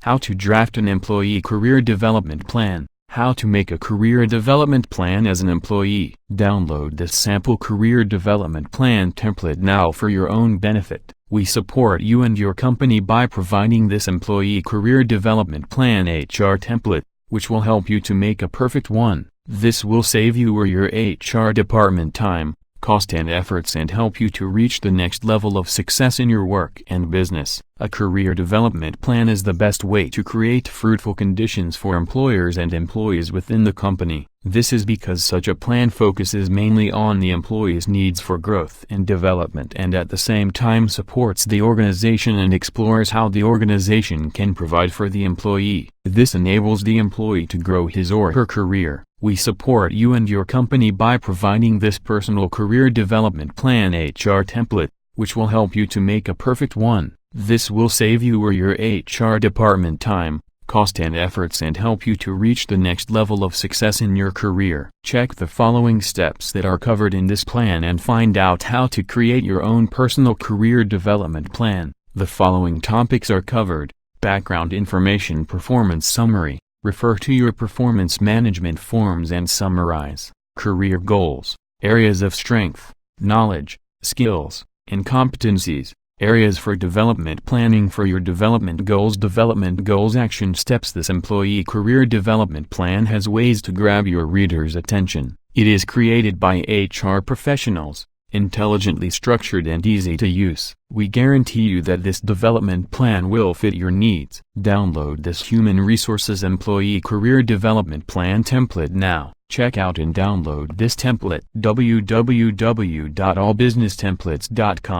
How to draft an employee career development plan. How to make a career development plan as an employee. Download this sample career development plan template now for your own benefit. We support you and your company by providing this employee career development plan HR template, which will help you to make a perfect one. This will save you or your HR department time, cost and efforts and help you to reach the next level of success in your work and business. A career development plan is the best way to create fruitful conditions for employers and employees within the company. This is because such a plan focuses mainly on the employee's needs for growth and development and at the same time supports the organization and explores how the organization can provide for the employee. This enables the employee to grow his or her career. We support you and your company by providing this personal career development plan HR template, which will help you to make a perfect one. This will save you or your HR department time, cost and efforts and help you to reach the next level of success in your career. Check the following steps that are covered in this plan and find out how to create your own personal career development plan. The following topics are covered: background information, performance summary. Refer to your performance management forms and summarize. Career goals, areas of strength, knowledge, skills, and competencies, areas for development. Planning for your development goals, action steps. This employee career development plan has ways to grab your reader's attention. It is created by HR professionals, intelligently structured and easy to use. We guarantee you that this development plan will fit your needs. Download this Human Resources Employee Career Development Plan template now. Check out and download this template. www.allbusinesstemplates.com